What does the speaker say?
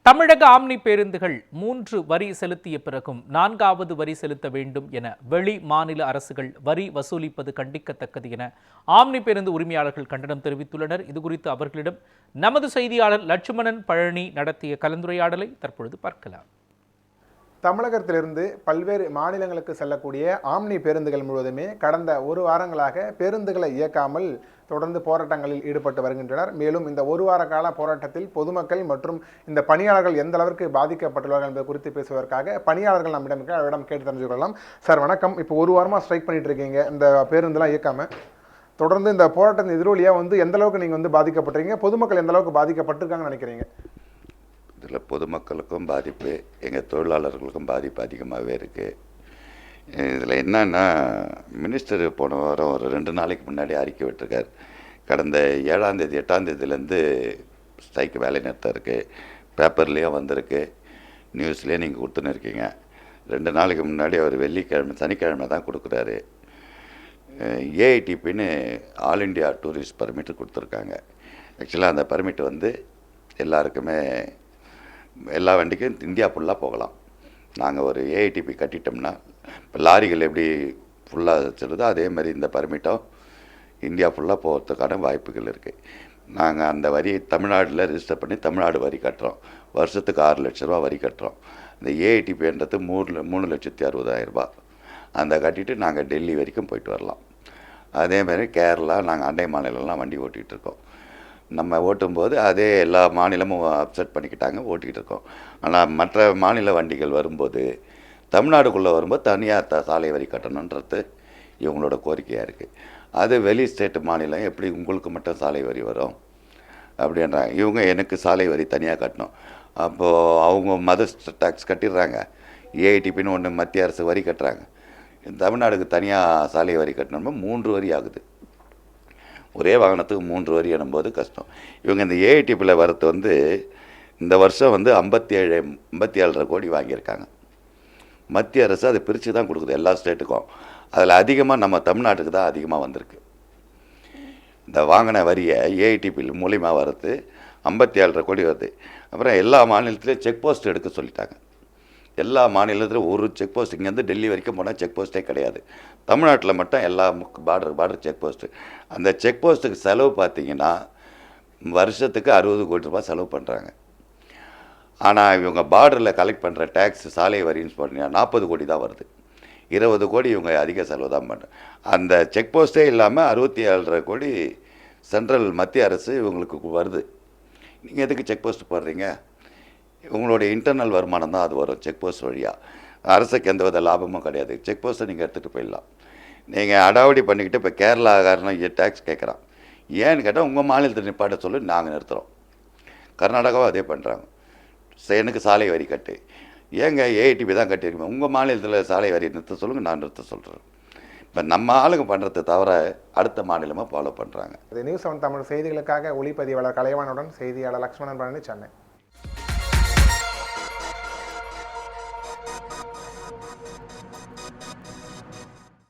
தமிழக ஆம்னி பேருந்துகள் 3 வரி செலுத்திய பிறகும் 4வது வரி செலுத்த வேண்டும் என வெளி மாநில அரசுகள் வரி வசூலிப்பது கண்டிக்கத்தக்கது என ஆம்னி பேருந்து உரிமையாளர்கள் கண்டனம் தெரிவித்துள்ளனர். இதுகுறித்து அவர்களிடம் நமது செய்தியாளர் லட்சுமணன் பழனி நடத்திய கலந்துரையாடலை தற்பொழுது பார்க்கலாம். தமிழகத்திலிருந்து பல்வேறு மாநிலங்களுக்கு செல்லக்கூடிய ஆம்னி பேருந்துகள் முழுவதுமே கடந்த ஒரு வாரங்களாக பேருந்துகளை இயக்காமல் தொடர்ந்து போராட்டங்களில் ஈடுபட்டு வருகின்றனர். மேலும் இந்த ஒரு வார கால போராட்டத்தில் பொதுமக்கள் மற்றும் இந்த பணியாளர்கள் எந்த அளவிற்கு பாதிக்கப்பட்டுள்ளார்கள் என்பது குறித்து பேசுவதற்காக பணியாளர்கள் நம்மிடம் கேட்டு தெரிஞ்சு கொள்ளலாம். சார் வணக்கம். இப்போ ஒரு வாரமாக ஸ்ட்ரைக் பண்ணிட்டு இருக்கீங்க, இந்த பேருந்துலாம் இயக்காம. தொடர்ந்து இந்த போராட்டத்தின் எதிரொலியாக எந்த அளவுக்கு நீங்கள் பாதிக்கப்பட்டிருக்கீங்க, பொதுமக்கள் எந்த அளவுக்கு பாதிக்கப்பட்டிருக்காங்கன்னு நினைக்கிறீங்க? இதில் பொதுமக்களுக்கும் பாதிப்பு, எங்கள் தொழிலாளர்களுக்கும் பாதிப்பு அதிகமாகவே இருக்குது. இதில் என்னன்னா, மினிஸ்டர் போன வாரம் ஒரு 2 நாளைக்கு முன்னாடி அறிக்கை விட்டுருக்கார். கடந்த 7ஆம் தேதி 8ஆம் தேதியிலேருந்து ஸ்ட்ரைக்கு வேலை நிறுத்தம் இருக்குது. பேப்பர்லேயும் வந்திருக்கு, நியூஸ்லேயே நீங்கள் கொடுத்துன்னு இருக்கீங்க. 2 நாளைக்கு முன்னாடி அவர் சனிக்கிழமை தான் கொடுக்குறாரு. ஏஐடிபின்னு ஆல் இண்டியா டூரிஸ்ட் பர்மிட் கொடுத்துருக்காங்க. ஆக்சுவலாக அந்த பர்மிட் எல்லாருக்குமே எல்லா வண்டிக்கும் இந்தியா ஃபுல்லாக போகலாம். நாங்கள் ஒரு ஏஐடிபி கட்டிட்டோம்னா, இப்போ லாரிகள் எப்படி ஃபுல்லாக வச்சுருதோ அதே மாதிரி இந்த பர்மிட்டும் இந்தியா ஃபுல்லாக போகிறதுக்கான வாய்ப்புகள் இருக்குது. நாங்கள் அந்த வரி தமிழ்நாட்டில் ரிஜிஸ்டர் பண்ணி தமிழ்நாடு வரி கட்டுறோம். வருஷத்துக்கு 6 லட்ச ரூபா வரி கட்டுறோம். இந்த ஏஐடிபின்றது 3,60,000 அந்த கட்டிட்டு நாங்கள் டெல்லி வரைக்கும் போயிட்டு வரலாம். அதேமாதிரி கேரளா, நாங்கள் அண்டை மாநிலம்லாம் வண்டி ஓட்டிகிட்டு இருக்கோம். நம்ம ஓட்டும்போது அதே எல்லா மாநிலமும் அப்செட் பண்ணிக்கிட்டாங்க, ஓட்டிகிட்டு இருக்கோம். ஆனால் மற்ற மாநில வண்டிகள் வரும்போது, தமிழ்நாடுக்குள்ளே வரும்போது தனியார் சாலை வரி கட்டணுன்றது இவங்களோட கோரிக்கையாக இருக்குது. அது வெளி ஸ்டேட்டு மாநிலம் எப்படி உங்களுக்கு மட்டும் சாலை வரி வரும் அப்படின்றாங்க. இவங்க எனக்கு சாலை வரி தனியாக கட்டணும். அப்போது அவங்க மதர் டேக்ஸ் கட்டிடுறாங்க. ஏஐடிபின்னு ஒன்று மத்திய அரசு வரி கட்டுறாங்க. தமிழ்நாடுக்கு தனியாக சாலை வரி கட்டணும்னா 3 வரி ஆகுது. ஒரே வாகனத்துக்கு 3 வரி எனும்போது கஷ்டம். இவங்க இந்த ஏஐடிபியில் வரது இந்த வருஷம் 57,500 கோடி வாங்கியிருக்காங்க. மத்திய அரசு அதை பிரித்து தான் கொடுக்குது எல்லா ஸ்டேட்டுக்கும். அதில் அதிகமாக நம்ம தமிழ்நாட்டுக்கு தான் அதிகமாக வந்திருக்கு. இந்த வாங்கின வரியை ஏஐடிபியில் மூலிமா வரது 57,500 கோடி வருது. அப்புறம் எல்லா மாநிலத்திலையும் செக் போஸ்ட் எடுக்க சொல்லிட்டாங்க. எல்லா மாநிலத்திலும் ஒரு செக் போஸ்ட், இங்கேருந்து டெல்லி வரைக்கும் போனால் செக் போஸ்ட்டே கிடையாது. தமிழ்நாட்டில் மட்டும் எல்லா பார்டர் செக் போஸ்ட்டு. அந்த செக் போஸ்ட்டுக்கு செலவு பார்த்திங்கன்னா வருஷத்துக்கு 60 கோடி ரூபாய் செலவு பண்ணுறாங்க. ஆனால் இவங்க பார்டரில் கலெக்ட் பண்ணுற டேக்ஸ் சாலை வரின்னு சொன்னீங்கன்னா 40 கோடி தான் வருது. 20 கோடி இவங்க அதிக செலவு தான் பண்ணுறாங்க. அந்த செக் போஸ்ட்டே இல்லாமல் 67,500 கோடி சென்ட்ரல் மத்திய அரசு இவங்களுக்கு வருது. நீங்கள் எதுக்கு செக் போஸ்ட் போடுறீங்க? உங்களுடைய இன்டர்னல் வருமானம் தான் அது வரும் செக் போஸ்ட் வழியாக. அரசுக்கு எந்த வித லாபமும் கிடையாது. செக் போஸ்ட்டை நீங்கள் எடுத்துகிட்டு போயிடலாம். நீங்கள் அடாவடி பண்ணிக்கிட்டு இப்போ கேரளாக்காரனும் டேக்ஸ் கேட்குறான். ஏன்னு கேட்டால் உங்கள் மாநிலத்தில் நிப்பாட்ட சொல்லி நாங்கள் நிறுத்துகிறோம். கர்நாடகாவும் அதே பண்ணுறாங்க. எனக்கு சாலை வரி கட்டு. ஏங்க ஏஐடிபி தான் கட்டியிருக்கோம், உங்கள் மாநிலத்தில் சாலை வரி நிறுத்த சொல்லுங்கள், நான் நிறுத்த சொல்கிறேன். இப்போ நம்ம ஆளுங்க பண்ணுறது தவிர அடுத்த மாநிலமாக ஃபாலோ பண்ணுறாங்க. நியூஸ் 7 தமிழ் செய்திகளுக்காக ஒளிப்பதிவாளர் கலைவானுடன் செய்தியாளர் லட்சுமணன் பழனி, சென்னை.